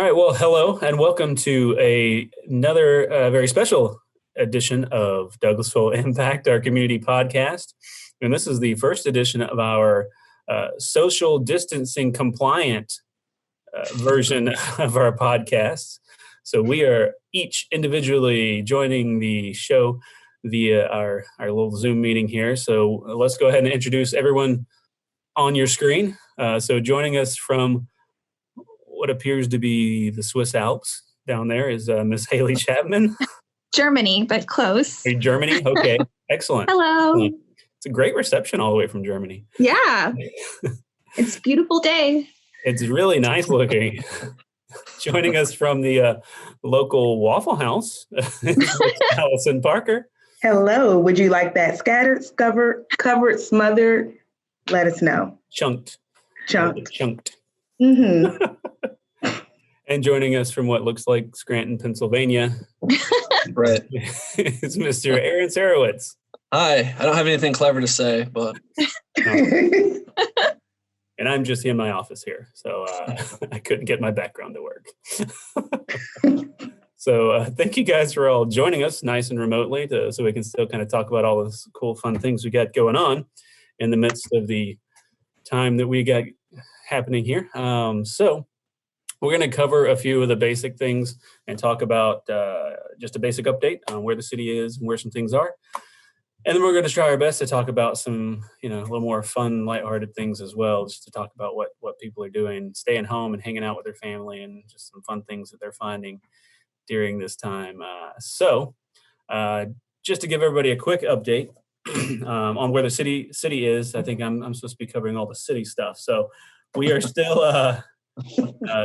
All right, well, hello and welcome to another very special edition of Douglasville Impact, our community podcast. And this is the first edition of our social distancing compliant version of our podcast. So we are each individually joining the show via our little Zoom meeting here. So let's go ahead and introduce everyone on your screen. So joining us from what appears to be the Swiss Alps down there is Miss Hayley Chapman. Germany, but close. Are you Germany? Okay, excellent. Hello. Excellent. It's a great reception all the way from Germany. Yeah, it's a beautiful day. It's really nice looking. Joining us from the local Waffle House, Allison Parker. Hello. Would you like that scattered, covered, smothered? Let us know. Chunked. Chunked. Mm-hmm. And joining us from what looks like Scranton, Pennsylvania, right, is Mr. Aaron Szarowicz. Hi. I don't have anything clever to say, but and I'm just in my office here, so I couldn't get my background to work. So thank you guys for all joining us nice and remotely so we can still kind of talk about all those cool, fun things we got going on in the midst of the time that we got happening here. So we're going to cover a few of the basic things and talk about just a basic update on where the city is and where some things are. And then we're going to try our best to talk about some, a little more fun, lighthearted things as well, just to talk about what people are doing, staying home and hanging out with their family and just some fun things that they're finding during this time. So just to give everybody a quick update on where the city is, I think I'm supposed to be covering all the city stuff. So we are still...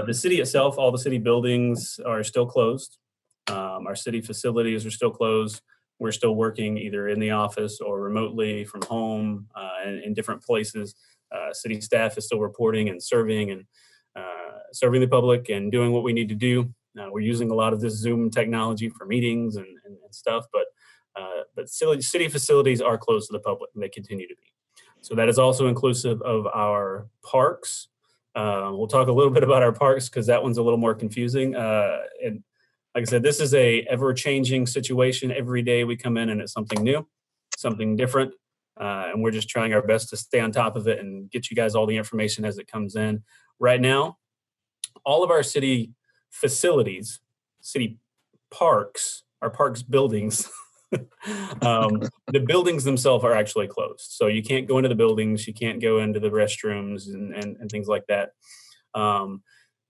the city itself, all the city buildings are still closed. Our city facilities are still closed. We're still working either in the office or remotely from home and in different places. City staff is still reporting and serving the public and doing what we need to do. We're using a lot of this Zoom technology for meetings and stuff, but city facilities are closed to the public and they continue to be. So that is also inclusive of our parks. We'll talk a little bit about our parks because that one's a little more confusing. And like I said, this is a ever-changing situation. Every day we come in and it's something new, something different. And we're just trying our best to stay on top of it and get you guys all the information as it comes in. Right now, all of our city facilities, city parks, our parks buildings, the buildings themselves are actually closed. So you can't go into the buildings, you can't go into the restrooms and things like that.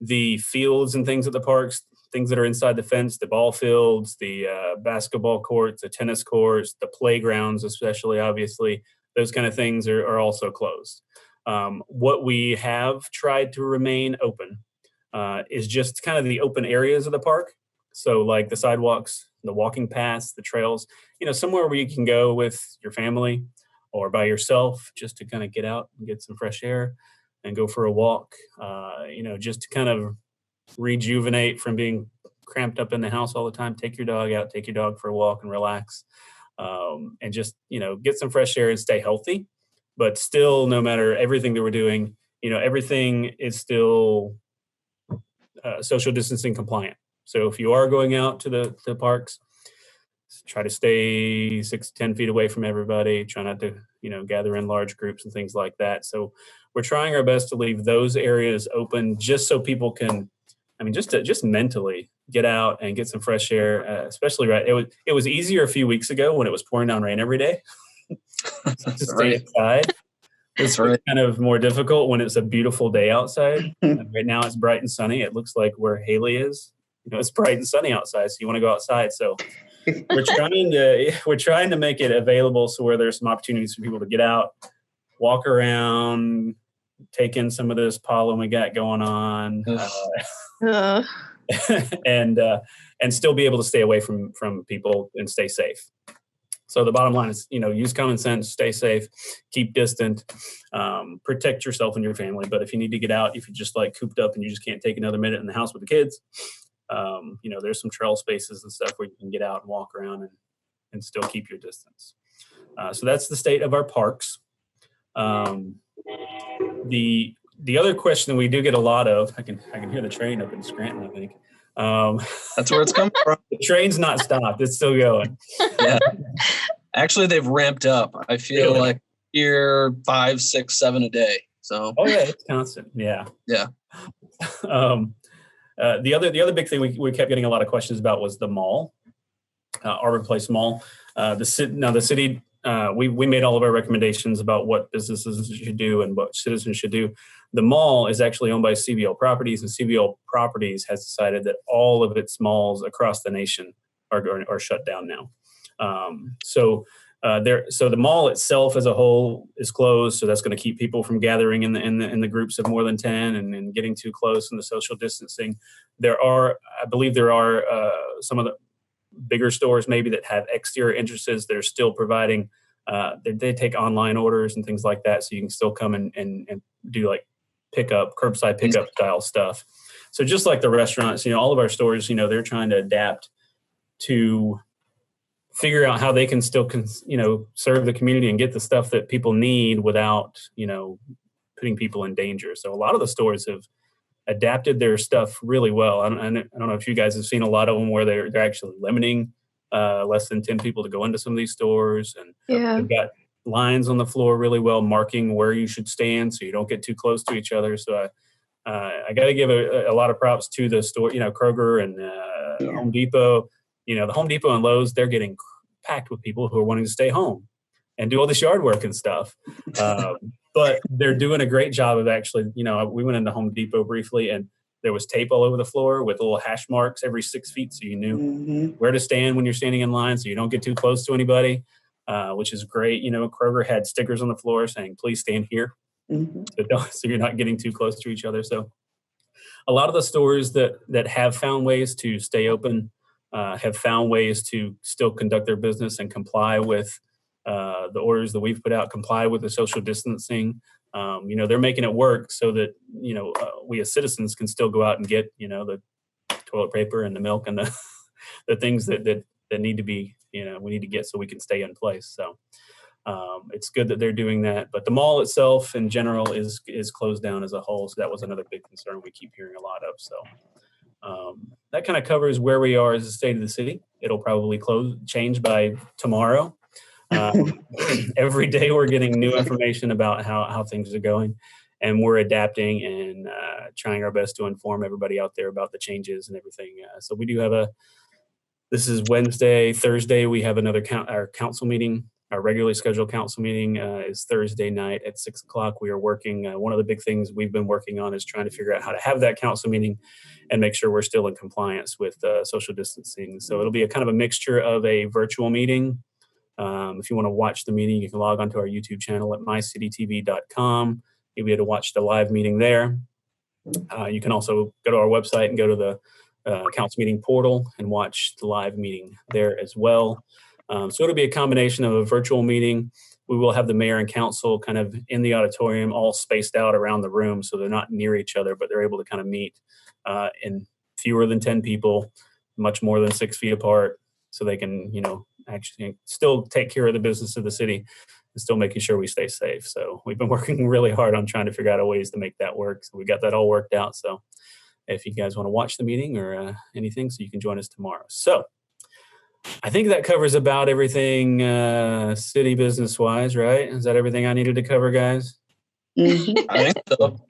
The fields and things at the parks, things that are inside the fence, the ball fields, the basketball courts, the tennis courts, the playgrounds, especially, obviously, those kind of things are also closed. What we have tried to remain open is just kind of the open areas of the park. So like the sidewalks, the walking paths, the trails, somewhere where you can go with your family or by yourself just to kind of get out and get some fresh air and go for a walk, just to kind of rejuvenate from being cramped up in the house all the time. Take your dog out, take your dog for a walk and relax and just, get some fresh air and stay healthy. But still, no matter everything that we're doing, everything is still social distancing compliant. So if you are going out to the parks, try to stay 6 to 10 feet away from everybody. Try not to, gather in large groups and things like that. So we're trying our best to leave those areas open just so people can, just mentally get out and get some fresh air, especially it was easier a few weeks ago when it was pouring down rain every day to stay inside. It's right. Kind of more difficult when it's a beautiful day outside. Right now it's bright and sunny. It looks like where Hayley is. It's bright and sunny outside, so you want to go outside. So we're trying to make it available so where there's some opportunities for people to get out, walk around, take in some of this pollen we got going on, and still be able to stay away from people and stay safe. So the bottom line is, use common sense, stay safe, keep distant, protect yourself and your family. But if you need to get out, if you're just like cooped up and you just can't take another minute in the house with the kids, there's some trail spaces and stuff where you can get out and walk around and still keep your distance. So that's the state of our parks. The the other question we do get a lot of, I can hear the train up in Scranton, I think. That's where it's coming from. The train's not stopped. It's still going. Yeah. Actually, they've ramped up. I feel Really? like here 5, 6, 7 a day. So. Oh yeah, it's constant. Yeah. Yeah. The other big thing we kept getting a lot of questions about was the mall, Arbor Place Mall. The city, we made all of our recommendations about what businesses should do and what citizens should do. The mall is actually owned by CBL Properties, and CBL Properties has decided that all of its malls across the nation are shut down now. So the mall itself as a whole is closed. So that's going to keep people from gathering in the groups of more than 10 and getting too close and the social distancing. I believe there are some of the bigger stores maybe that have exterior entrances that are still providing. They take online orders and things like that, so you can still come and do like curbside pickup style stuff. So just like the restaurants, all of our stores, they're trying to adapt to figure out how they can still, serve the community and get the stuff that people need without, putting people in danger. So a lot of the stores have adapted their stuff really well. I don't know if you guys have seen a lot of them where they're actually limiting less than 10 people to go into some of these stores, and they've got lines on the floor really well marking where you should stand so you don't get too close to each other. So I got to give a lot of props to the store, Kroger and Home Depot. The Home Depot and Lowe's, they're getting packed with people who are wanting to stay home and do all this yard work and stuff. But they're doing a great job of actually, we went into Home Depot briefly and there was tape all over the floor with little hash marks every 6 feet. So you knew where to stand when you're standing in line so you don't get too close to anybody, which is great. Kroger had stickers on the floor saying, please stand here. So you're not getting too close to each other. So a lot of the stores that have found ways to stay open have found ways to still conduct their business and comply with the orders that we've put out, comply with the social distancing. They're making it work so that, we as citizens can still go out and get, the toilet paper and the milk and the things that need to be, we need to get so we can stay in place. So it's good that they're doing that. But the mall itself in general is closed down as a whole. So that was another big concern we keep hearing a lot of. So that kind of covers where we are as a state of the city. It'll probably change by tomorrow. Every day we're getting new information about how things are going, and we're adapting and trying our best to inform everybody out there about the changes and everything. So we do have this is Wednesday. Thursday we have our council meeting. Our regularly scheduled council meeting is Thursday night at 6:00. We are working. One of the big things we've been working on is trying to figure out how to have that council meeting and make sure we're still in compliance with social distancing. So it'll be a kind of a mixture of a virtual meeting. If you want to watch the meeting, you can log onto our YouTube channel at mycititv.com. You'll be able to watch the live meeting there. You can also go to our website and go to the council meeting portal and watch the live meeting there as well. So it'll be a combination of a virtual meeting. We will have the mayor and council kind of in the auditorium, all spaced out around the room, so they're not near each other, but they're able to kind of meet in fewer than 10 people, much more than 6 feet apart, so they can, actually still take care of the business of the city and still making sure we stay safe. So we've been working really hard on trying to figure out ways to make that work. So we got that all worked out. So if you guys want to watch the meeting or anything, so you can join us tomorrow. So I think that covers about everything city business wise, right? Is that everything I needed to cover, guys? I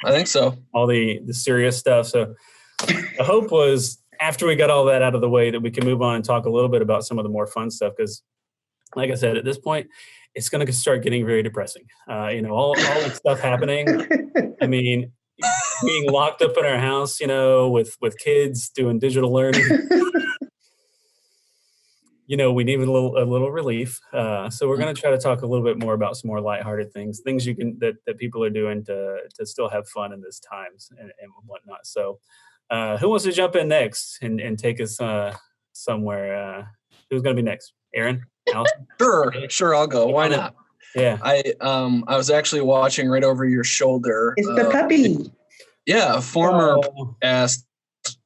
think so. All the serious stuff. So the hope was after we got all that out of the way that we can move on and talk a little bit about some of the more fun stuff. Because like I said, at this point, it's going to start getting very depressing. All the stuff happening. I mean, being locked up in our house, with kids doing digital learning. We need a little relief. So we're going to try to talk a little bit more about some more lighthearted things you can that people are doing to still have fun in this times and whatnot. So who wants to jump in next and take us somewhere? Who's going to be next? Aaron? Allison? Sure. I'll go. Why not? Yeah. I was actually watching right over your shoulder. It's the puppy. Yeah, a former cast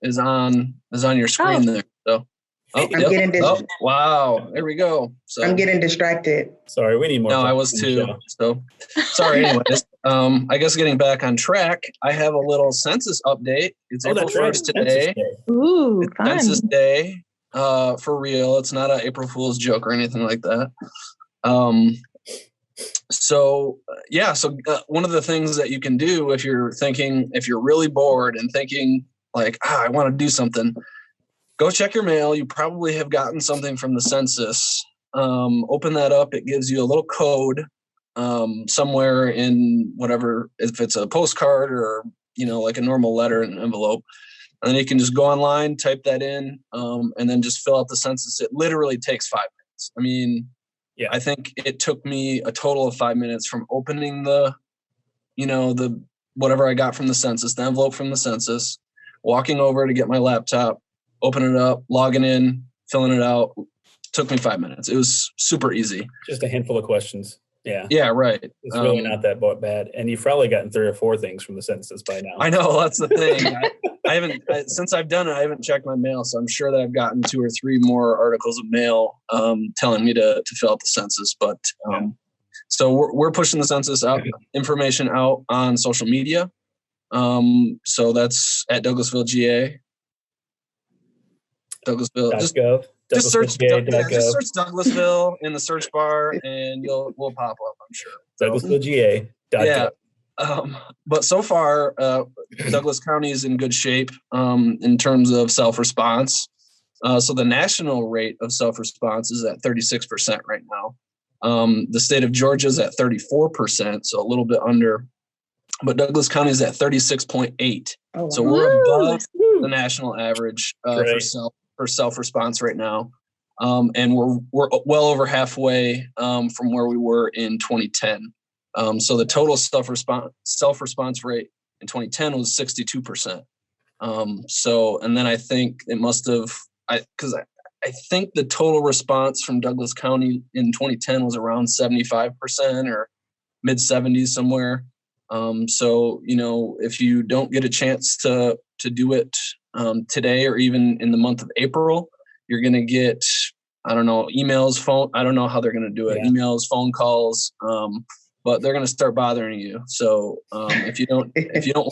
is on your screen there. So. I'm getting distracted. Wow. There we go. So I'm getting distracted. Sorry, we need more. No, I was too. So sorry. Anyways, I guess getting back on track, I have a little census update. It's April 1st today. Ooh, It's fun. Census Day, for real. It's not an April Fool's joke or anything like that. So one of the things that you can do if you're really bored and thinking like, I want to do something, go check your mail. You probably have gotten something from the census. Open that up. It gives you a little code somewhere in whatever, if it's a postcard or, like a normal letter in an envelope. And then you can just go online, type that in, and then just fill out the census. It literally takes 5 minutes. I mean, yeah, I think it took me a total of 5 minutes from opening the whatever I got from the census, the envelope from the census, walking over to get my laptop, open it up, logging in, filling it out. Took me 5 minutes. It was super easy. Just a handful of questions. Yeah. Yeah, right. It's really not that bad. And you've probably gotten 3 or 4 things from the census by now. I know, that's the thing. I haven't, since I've done it, I haven't checked my mail. So I'm sure that I've gotten 2 or 3 more articles of mail telling me to fill out the census. But so we're pushing the census out, information out on social media. So that's at Douglasville GA. Douglasville. Just search Douglasville in the search bar and we'll pop up, I'm sure. Douglasville GA. Yeah. But so far, Douglas County is in good shape in terms of self-response. So the national rate of self-response is at 36% right now. The state of Georgia is at 34%, so a little bit under. But Douglas County is at 36.8. Oh, so we're above the national average for self-response right now. And we're well over halfway from where we were in 2010. So the total self-response rate in 2010 was 62%. And then I think it must have, because I think the total response from Douglas County in 2010 was around 75% or mid 70s somewhere. So, if you don't get a chance to do it today or even in the month of April, you're going to get, I don't know, emails, phone. I don't know how they're going to do it. Yeah. Emails, phone calls, but they're going to start bothering you. So if you don't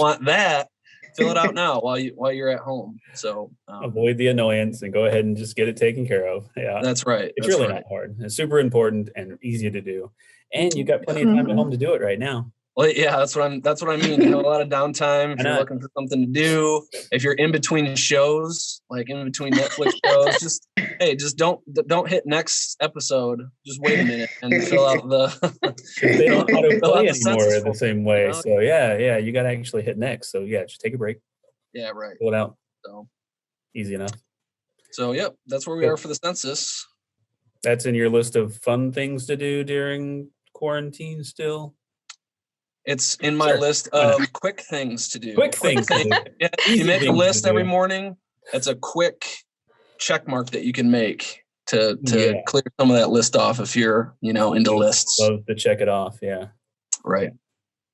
want that, fill it out now while you're at home. So avoid the annoyance and go ahead and just get it taken care of. Yeah, that's right. It's really not hard. It's super important and easy to do, and you got plenty of time at home to do it right now. Well, yeah, that's what I mean. You have a lot of downtime. If you're looking for something to do, if you're in between shows, like in between Netflix shows, just don't hit next episode. Just wait a minute and fill out the. They don't autoplay anymore the same way. So yeah, you got to actually hit next. So yeah, just take a break. Yeah, right. Fill it out. So easy enough. So yep, that's where we are for the census. That's in your list of fun things to do during quarantine still. It's in my list of quick things to do. Quick things. Yeah, you make a list every morning. It's a quick check mark that you can make to clear some of that list off if you're, into lists. Love to check it off. Yeah. Right.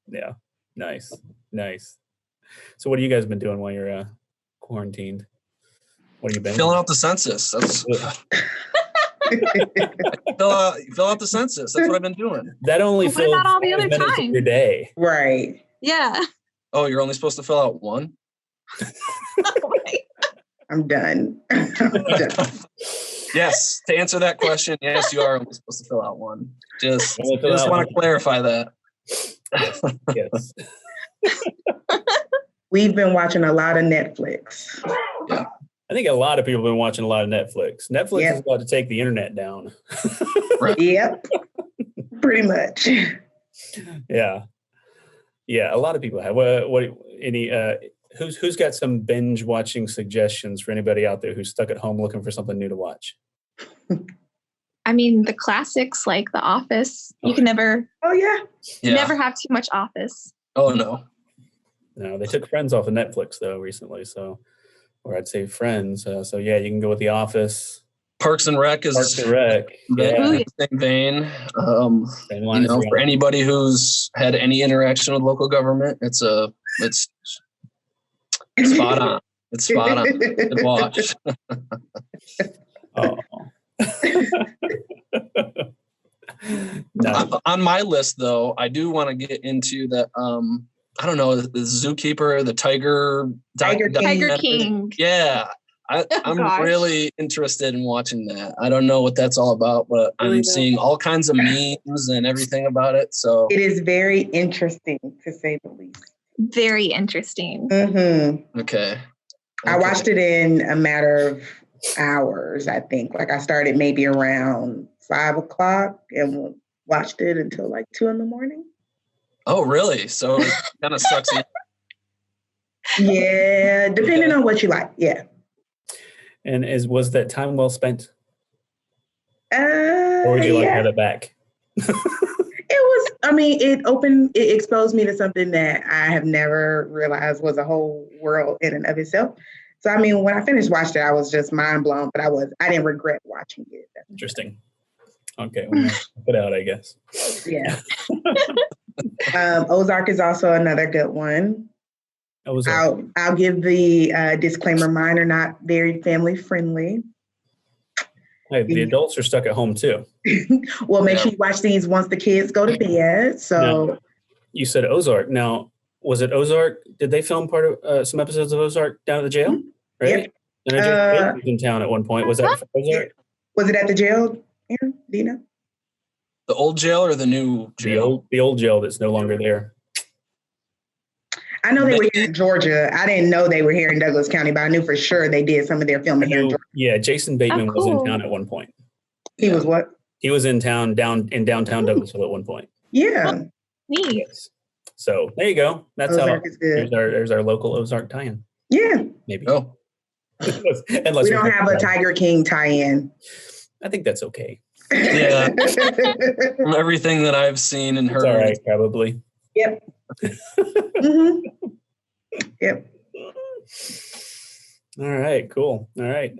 Yeah. Nice. So what have you guys been doing while you're quarantined? What have you been filling out the census? That's fill out the census. That's what I've been doing. That only fills about all the other minutes of your day. Right. Yeah. Oh, you're only supposed to fill out one? I'm done. Yes. To answer that question, yes, you are only supposed to fill out one. Just want to clarify that. Yes. We've been watching a lot of Netflix. Yeah. I think a lot of people have been watching a lot of Netflix. Netflix is about to take the internet down. Right. Yep. Pretty much. Yeah. A lot of people have. Who's got some binge watching suggestions for anybody out there who's stuck at home looking for something new to watch? I mean, the classics like The Office. You can never. Oh yeah. Never have too much Office. Oh no. No, they took Friends off of Netflix though recently, or I'd say Friends. So yeah, you can go with The Office. Parks and Rec is the same vein. For anybody who's had any interaction with local government, it's spot on. It's spot on. Good watch. Oh. On my list, though, I do want to get into the I don't know, the Zookeeper, the Tiger King. Yeah, I'm Gosh. really interested in watching that. I don't know what that's all about, but I'm seeing all kinds of memes and everything about it. So It is very interesting, to say the least. Very interesting. Mm-hmm. Okay. I watched it in a matter of hours, I think. Like I started maybe around 5:00 and watched it until like 2 a.m. Oh, really? So it kind of sucks in. Yeah, depending on what you like. Yeah. And was that time well spent? Or would you like to have it back? It was, it exposed me to something that I have never realized was a whole world in and of itself. So, when I finished watching it, I was just mind blown, but I didn't regret watching it. Interesting. Okay, well, put out, I guess. Yeah. Ozark is also another good one. I'll give the disclaimer, mine are not very family friendly. Hey, the adults are stuck at home too. Well, make sure you watch these once the kids go to bed. So now, you said Ozark. Now, was it Ozark? Did they film part of some episodes of Ozark down at the jail? Right? Yep. And I was in town at one point. Was that Ozark? Was it at the jail, Aaron? Do you know? The old jail or the new jail? The old jail that's no longer there. I know they were here in Georgia. I didn't know they were here in Douglas County, but I knew for sure they did some of their filming here in Georgia. Yeah, Jason Bateman was in town at one point. He was what? He was in town in downtown Douglasville at one point. Yeah. Neat. Yes. So there you go. That's Ozark how. is good. There's our local Ozark tie-in. Yeah. Maybe. Oh. Unless we don't have a Tiger King tie-in. I think that's okay. Yeah. From everything that I've seen and heard. It's all right, probably. Yep. Mm-hmm. Yep. All right, cool. All right.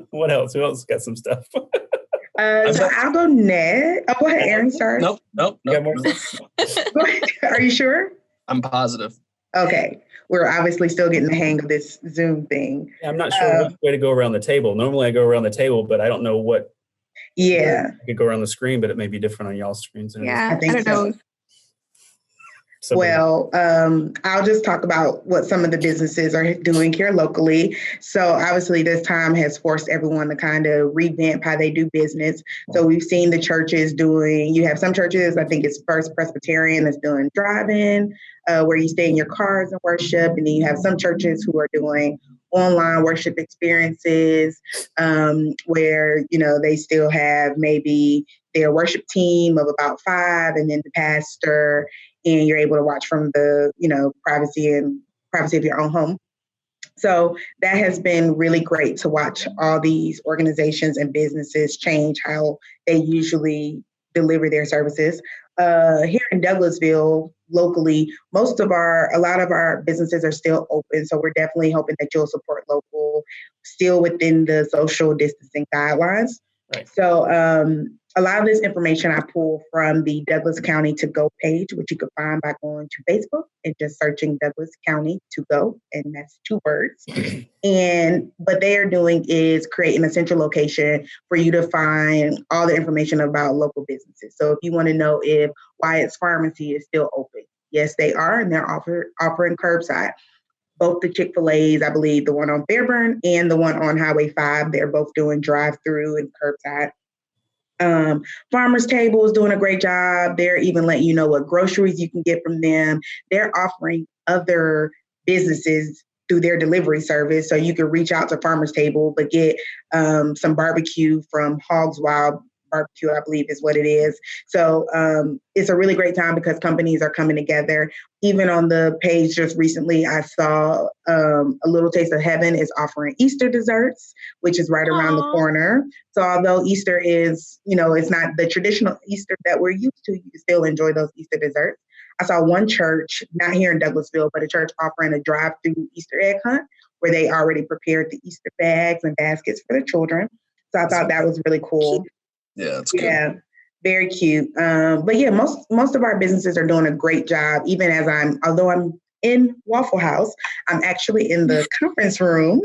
What else? Who else got some stuff? So I'll go next. Oh, go ahead, Aaron. Sorry. Nope. Go ahead. Are you sure? I'm positive. Okay. We're obviously still getting the hang of this Zoom thing. Yeah, I'm not sure which way to go around the table. Normally I go around the table, but I don't know what. Yeah. I could go around the screen, but it may be different on y'all's screens. Yeah, I think don't know. Well, I'll just talk about what some of the businesses are doing here locally. So obviously this time has forced everyone to kind of revamp how they do business. So we've seen the churches you have some churches, I think it's First Presbyterian that's doing drive-in, where you stay in your cars and worship. And then you have some churches who are doing online worship experiences, where, they still have maybe their worship team of about 5 and then the pastor, and you're able to watch from the, privacy of your own home. So that has been really great to watch all these organizations and businesses change how they usually deliver their services. Here in Douglasville, locally, a lot of our businesses are still open. So we're definitely hoping that you'll support local, still within the social distancing guidelines. Right. So a lot of this information I pull from the Douglas County To Go page, which you can find by going to Facebook and just searching Douglas County To Go, and that's 2 words. And what they are doing is creating a central location for you to find all the information about local businesses. So if you want to know if Wyatt's Pharmacy is still open, yes, they are, and they're offering curbside. Both the Chick-fil-A's, I believe, the one on Fairburn and the one on Highway 5, they're both doing drive-through and curbside. Farmer's Table is doing a great job. They're even letting you know what groceries you can get from them. They're offering other businesses through their delivery service. So you can reach out to Farmer's Table, but get some barbecue from Hogs Wild Barbecue, I believe is what it is. So it's a really great time because companies are coming together. Even on the page just recently, I saw A Little Taste of Heaven is offering Easter desserts, which is right around the corner. So although Easter is, it's not the traditional Easter that we're used to, you can still enjoy those Easter desserts. I saw one church, not here in Douglasville, but a church offering a drive-through Easter egg hunt where they already prepared the Easter bags and baskets for the children. So I thought that was really cool. Yeah, that's good. Yeah, very cute. But yeah, most of our businesses are doing a great job, even as although I'm in Waffle House. I'm actually in the conference room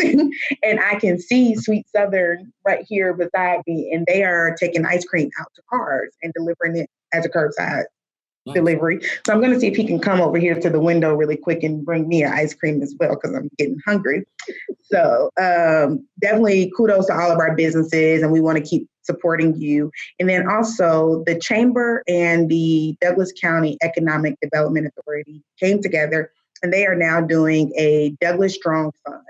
and I can see Sweet Southern right here beside me, and they are taking ice cream out to cars and delivering it as a curbside delivery. So I'm going to see if he can come over here to the window really quick and bring me an ice cream as well, because I'm getting hungry. So definitely kudos to all of our businesses, and we want to keep supporting you. And then also the Chamber and the Douglas County Economic Development Authority came together, and they are now doing a Douglas Strong Fund.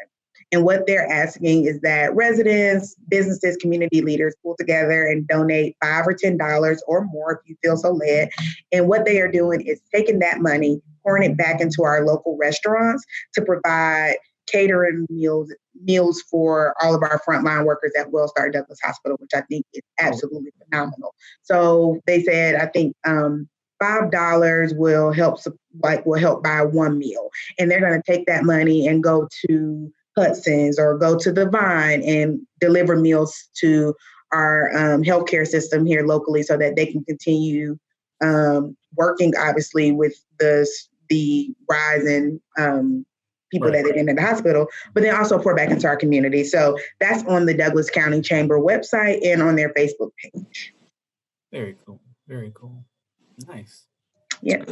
And what they're asking is that residents, businesses, community leaders pull together and donate $5 or $10 or more if you feel so led. And what they are doing is taking that money, pouring it back into our local restaurants to provide catering meals for all of our frontline workers at Wellstar Douglas Hospital, which I think is absolutely phenomenal. So they said, I think $5 will help buy one meal, and they're going to take that money and go to Hudson's or go to the Vine and deliver meals to our healthcare system here locally, so that they can continue working, obviously, with the rise in people that are in the hospital, but then also pour back into our community. So that's on the Douglas County Chamber website and on their Facebook page. Very cool. Very cool. Nice. Yeah.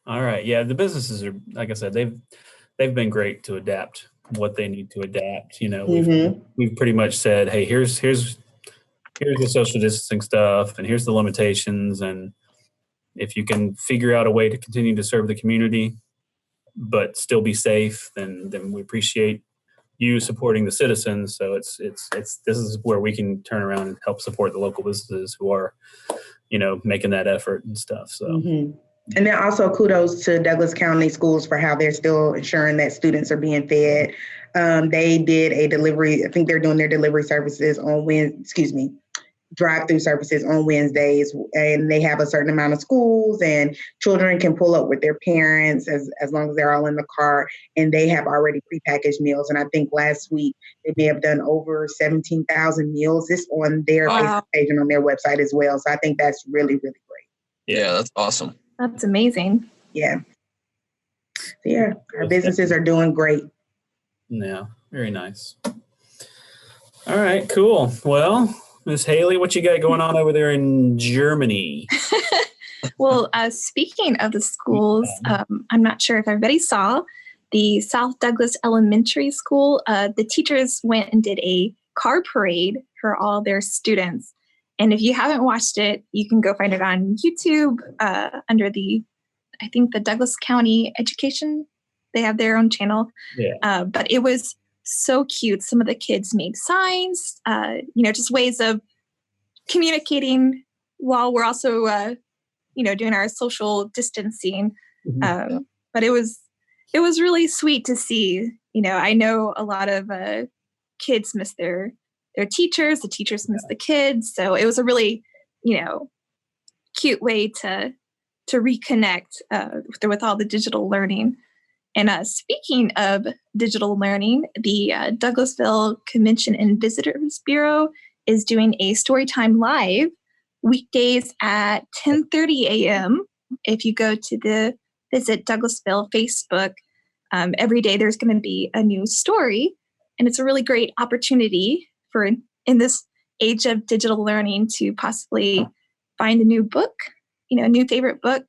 All right. Yeah, the businesses are, like I said, they've been great to adapt what they need to adapt. You know, we've pretty much said, hey, here's the social distancing stuff, and here's the limitations, and if you can figure out a way to continue to serve the community but still be safe, then we appreciate you supporting the citizens. So it's this is where we can turn around and help support the local businesses who are, you know, making that effort and stuff. So. And then also kudos to Douglas County Schools for how they're still ensuring that students are being fed. They did a delivery. I think they're doing their delivery services on drive-through services on Wednesdays, and they have a certain amount of schools, and children can pull up with their parents as long as they're all in the car, and they have already prepackaged meals. And I think last week they may have done over 17,000 meals. It's on their Facebook page and on their website as well. So I think that's really, really great. Yeah, that's awesome. That's amazing. Yeah. So yeah, our businesses are doing great. Yeah, very nice. All right, cool. Well, Miss Hayley, what you got going on over there in Germany? Well, speaking of the schools, I'm not sure if everybody saw the South Douglas Elementary School. The teachers went and did a car parade for all their students. And if you haven't watched it, you can go find it on YouTube under I think the Douglas County Education. They have their own channel. Yeah. But it was so cute. Some of the kids made signs, just ways of communicating while we're also, doing our social distancing. But it was really sweet to see. I know a lot of kids miss their teachers. The teachers miss the kids. So it was a really, cute way to reconnect with all the digital learning. And speaking of digital learning, the Douglasville Convention and Visitors Bureau is doing a Storytime Live weekdays at 10:30 a.m. If you go to the Visit Douglasville Facebook, every day there's going to be a new story. And it's a really great opportunity for, in this age of digital learning, to possibly find a new book, a new favorite book.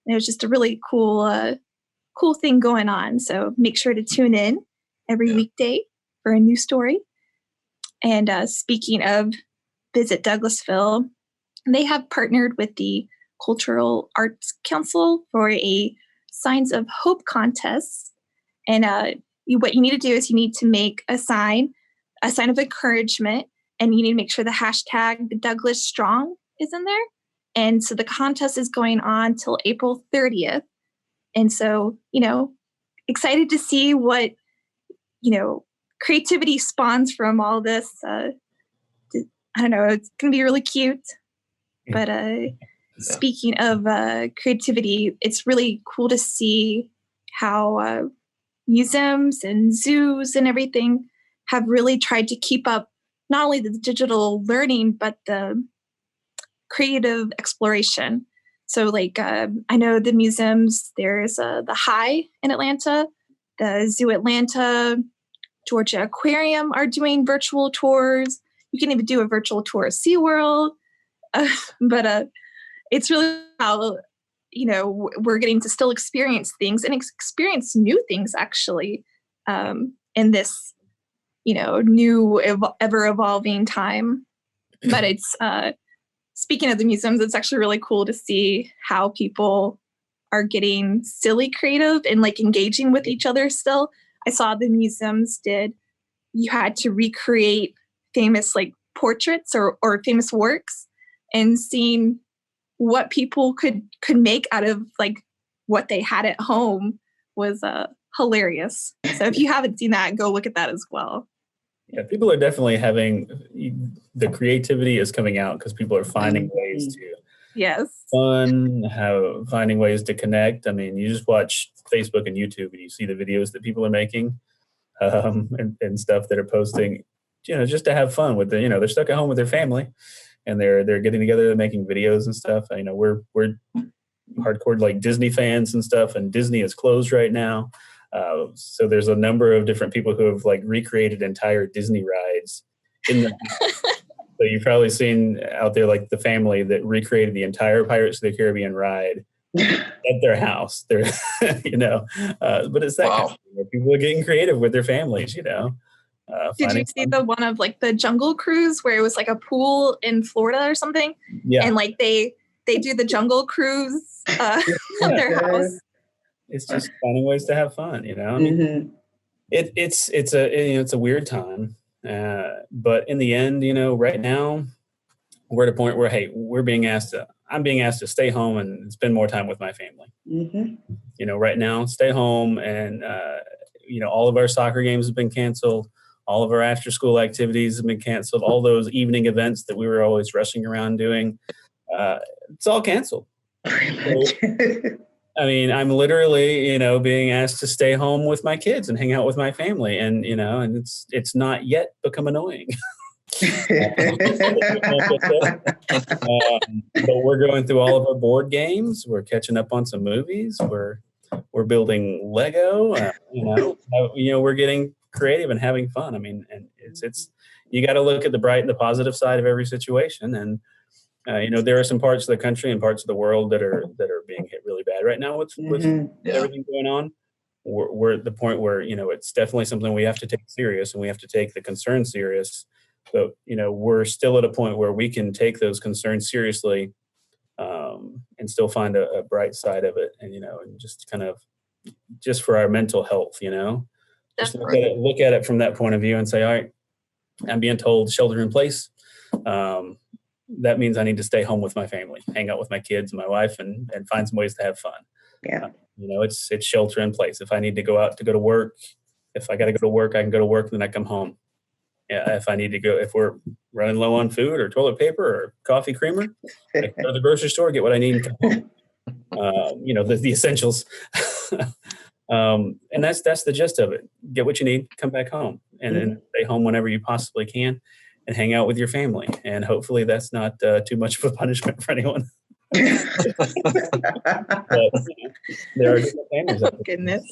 And it was just a really cool thing going on. So make sure to tune in every weekday for a new story. And speaking of Visit Douglasville, they have partnered with the Cultural Arts Council for a Signs of Hope contest. And what you need to do is you need to make a sign of encouragement, and you need to make sure the hashtag Douglas Strong is in there. And so the contest is going on till April 30th. And so, excited to see what, creativity spawns from all this. I don't know, it's going to be really cute. But speaking of creativity, it's really cool to see how museums and zoos and everything have really tried to keep up not only the digital learning, but the creative exploration. So like, I know the museums, there's the High in Atlanta, the Zoo Atlanta, Georgia Aquarium are doing virtual tours. You can even do a virtual tour of SeaWorld. But it's really how, we're getting to still experience things and experience new things actually in this, new ever-evolving time. But it's, speaking of the museums, it's actually really cool to see how people are getting silly creative and like engaging with each other still. I saw the museums you had to recreate famous like portraits or famous works, and seeing what people could make out of like what they had at home was hilarious. So if you haven't seen that, go look at that as well. Yeah, people are definitely having, the creativity is coming out because people are finding ways to finding ways to connect. I mean, you just watch Facebook and YouTube and you see the videos that people are making and stuff that are posting, just to have fun with they're stuck at home with their family and they're getting together and making videos and stuff. We're hardcore like Disney fans and stuff, and Disney is closed right now. So there's a number of different people who have like recreated entire Disney rides in the so you've probably seen out there like the family that recreated the entire Pirates of the Caribbean ride at their house. They're but it's that kind of thing where people are getting creative with their families. Did you see the one of like the Jungle Cruise where it was like a pool in Florida or something? Yeah, and like they do the Jungle Cruise at their house. It's just finding ways to have fun, I mean, it's a weird time, but in the end, right now we're at a point where, hey, I'm being asked to stay home and spend more time with my family. Right now, stay home, and all of our soccer games have been canceled. All of our after school activities have been canceled. All those evening events that we were always rushing around doing, it's all canceled. I mean, I'm literally, being asked to stay home with my kids and hang out with my family, and and it's not yet become annoying. But we're going through all of our board games. We're catching up on some movies. We're building Lego. We're getting creative and having fun. I mean, and it's you got to look at the bright and the positive side of every situation, and. There are some parts of the country and parts of the world that are being hit really bad right now with everything going on. We're at the point where, it's definitely something we have to take serious, and we have to take the concerns serious. But, we're still at a point where we can take those concerns seriously and still find a bright side of it. And, and just kind of just for our mental health, just look at it from that point of view and say, all right, I'm being told shelter in place. That means I need to stay home with my family, hang out with my kids and my wife, and find some ways to have fun. Yeah. It's shelter in place. If I need to go out to go to work, if I got to go to work, I can go to work, and then I come home. Yeah. If I need to go, if we're running low on food or toilet paper or coffee creamer, I can go to the grocery store, get what I need, and come home. The essentials. And that's the gist of it. Get what you need, come back home, and then stay home whenever you possibly can. And hang out with your family, and hopefully that's not too much of a punishment for anyone. But, there are different families. Oh, goodness.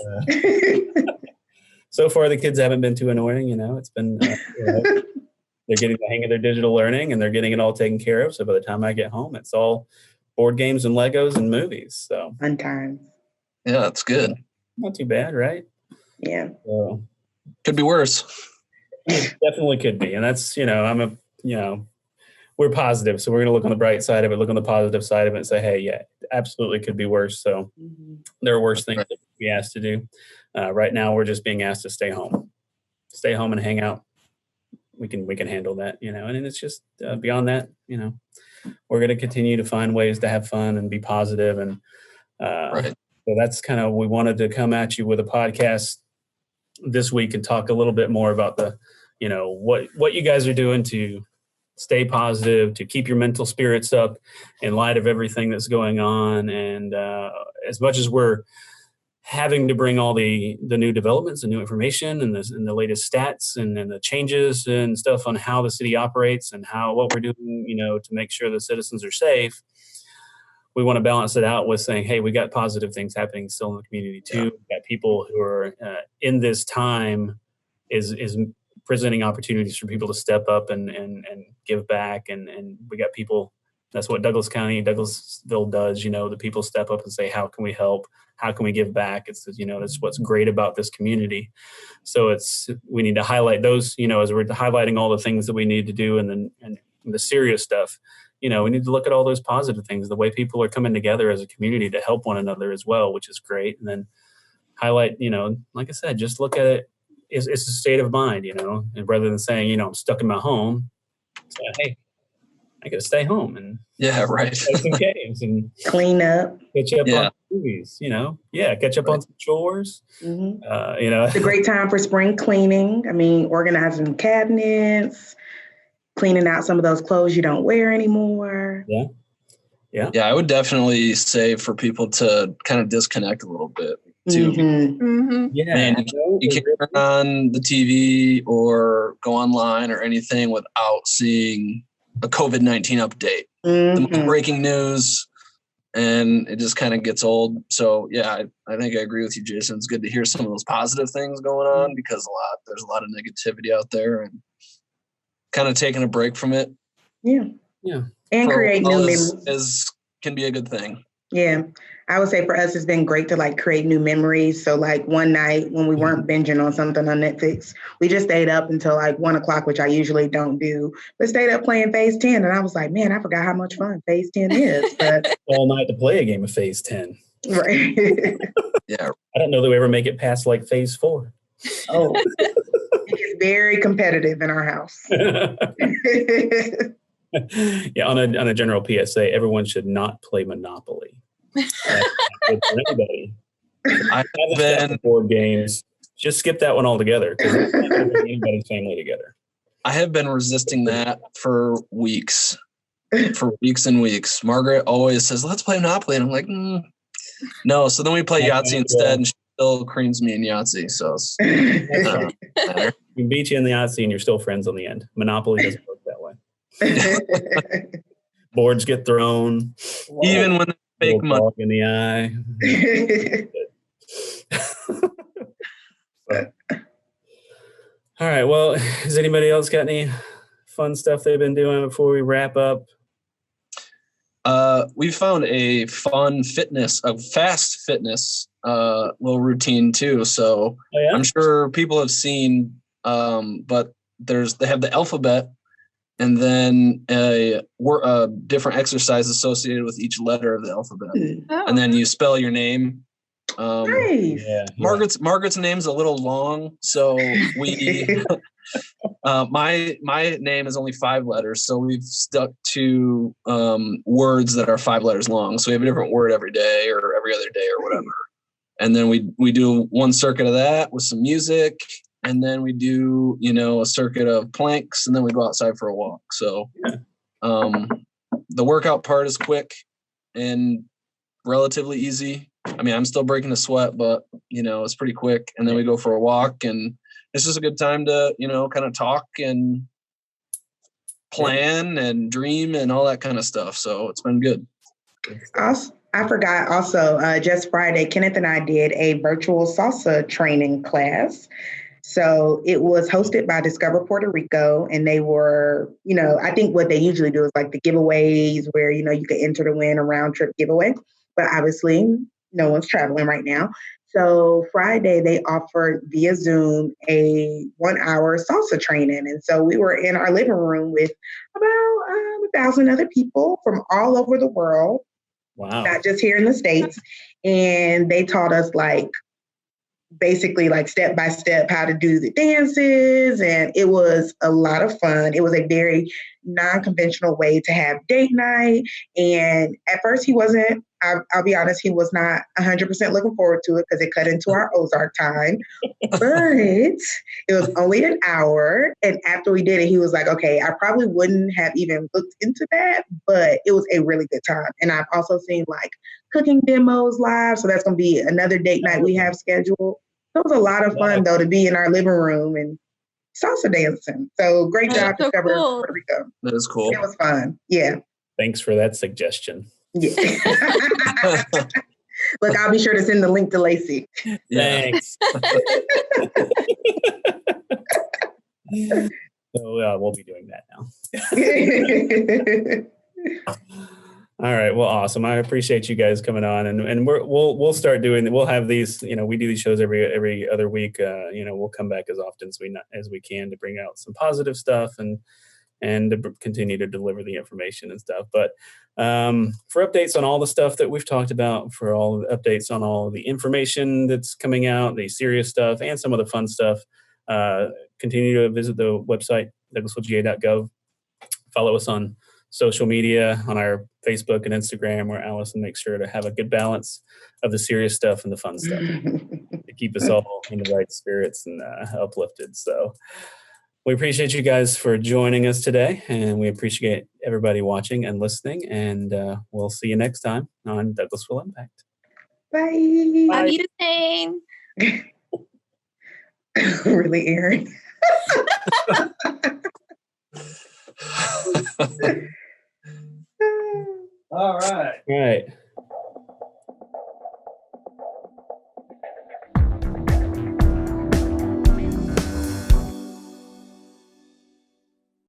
So far, the kids haven't been too annoying. It's been they're getting the hang of their digital learning, and they're getting it all taken care of. So by the time I get home, it's all board games and Legos and movies. So fun times. Yeah, that's good. Not too bad, right? Yeah. So, could be worse. It definitely could be. And that's, we're positive. So we're going to look on the bright side of it, look on the positive side of it and say, hey, yeah, it absolutely could be worse. So there are worse things that we asked to do. Right now, we're just being asked to stay home and hang out. We can handle that, and then it's just beyond that, we're going to continue to find ways to have fun and be positive. And so that's kind of, we wanted to come at you with a podcast this week and talk a little bit more about the, what you guys are doing to stay positive, to keep your mental spirits up in light of everything that's going on. And as much as we're having to bring all the new developments and new information and the latest stats and the changes and stuff on how the city operates and what we're doing, to make sure the citizens are safe, we want to balance it out with saying, hey, we got positive things happening still in the community too. Yeah. We got people who are in this time is presenting opportunities for people to step up and give back. And we got people, that's what Douglas County, Douglasville does, the people step up and say, how can we help? How can we give back? It's, that's what's great about this community. So we need to highlight those, as we're highlighting all the things that we need to do and the serious stuff, we need to look at all those positive things, the way people are coming together as a community to help one another as well, which is great. And then highlight, like I said, just look at it. It's a state of mind, and rather than saying, I'm stuck in my home, say, hey, I got to stay home and right. play some games and Clean up. catch up on movies, catch up on some chores. Mm-hmm. It's a great time for spring cleaning. I mean, organizing cabinets, cleaning out some of those clothes you don't wear anymore. Yeah. I would definitely say for people to kind of disconnect a little bit too. Mm-hmm. Yeah. Man, you can't turn on the TV or go online or anything without seeing a COVID-19 update. The most breaking news, and it just kind of gets old. So I think I agree with you, Jason. It's good to hear some of those positive things going on because there's a lot of negativity out there, and kind of taking a break from it. Yeah. And create new memories can be a good thing. Yeah. I would say for us, it's been great to create new memories. So one night when we weren't binging on something on Netflix, we just stayed up until 1 o'clock, which I usually don't do, but stayed up playing Phase 10. And I was like, man, I forgot how much fun Phase 10 is. But all night to play a game of Phase 10. Right. Yeah. I don't know that we ever make it past Phase 4. Oh, it's very competitive in our house. Yeah, on a general PSA, everyone should not play Monopoly. Good for anybody. I've been board games. Just skip that one altogether because it's not going to bring anybody's family together. I have been resisting that for weeks. For weeks and weeks. Margaret always says, let's play Monopoly. And I'm like, no. So then we play Yahtzee instead, and she still creams me in Yahtzee. So we can beat you in the Yahtzee and you're still friends on the end. Monopoly doesn't work that way. Boards get thrown. Even when they fake money in the eye. All right. Well, has anybody else got any fun stuff they've been doing before we wrap up? We found a fast fitness little routine too. So I'm sure people have seen, but they have the alphabet and then a different exercise associated with each letter of the alphabet. Oh. And then you spell your name. Nice. Margaret's name's a little long, so we my name is only 5 letters, so we've stuck to words that are 5 letters long. So we have a different word every day or every other day or whatever. And then we do one circuit of that with some music, and then we do a circuit of planks, and then we go outside for a walk. So the workout part is quick and relatively easy. I mean, I'm still breaking a sweat, but it's pretty quick. And then we go for a walk, and it's just a good time to, kind of talk and plan and dream and all that kind of stuff. So it's been good. I forgot also, just Friday, Kenneth and I did a virtual salsa training class. So it was hosted by Discover Puerto Rico, and they were, I think what they usually do is the giveaways where, you can enter to win a round trip giveaway, but obviously no one's traveling right now. So Friday they offered via Zoom a 1-hour salsa training. And so we were in our living room with about 1,000 other people from all over the world. Wow. Not just here in the States. And they taught us basically step by step how to do the dances. And it was a lot of fun. It was a very non-conventional way to have date night. And at first he wasn't, I'll be honest, he was not 100% looking forward to it because it cut into our Ozark time. But it was only an hour. And after we did it, he was like, okay, I probably wouldn't have even looked into that, but it was a really good time. And I've also seen cooking demos live. So that's going to be another date night we have scheduled. It was a lot of fun, though, to be in our living room and salsa dancing. So great job, Discover Puerto Rico. That is cool. It was fun. Yeah. Thanks for that suggestion. Yeah. Look, I'll be sure to send the link to Lacey. Thanks. So we'll be doing that now. All right. Well, awesome. I appreciate you guys coming on, and we'll start doing. We'll have these. We do these shows every other week. We'll come back as often as we can to bring out some positive stuff and to continue to deliver the information and stuff. But for updates on all the stuff that we've talked about, for all the updates on all the information that's coming out, the serious stuff and some of the fun stuff, continue to visit the website, douglasvillega.gov. Follow us on social media, on our Facebook and Instagram, where Allison makes sure to have a good balance of the serious stuff and the fun stuff to keep us all in the right spirits and uplifted. So we appreciate you guys for joining us today, and we appreciate everybody watching and listening, and we'll see you next time on Douglasville Impact. Bye. Love you the same. Really, Aaron? All right. All right.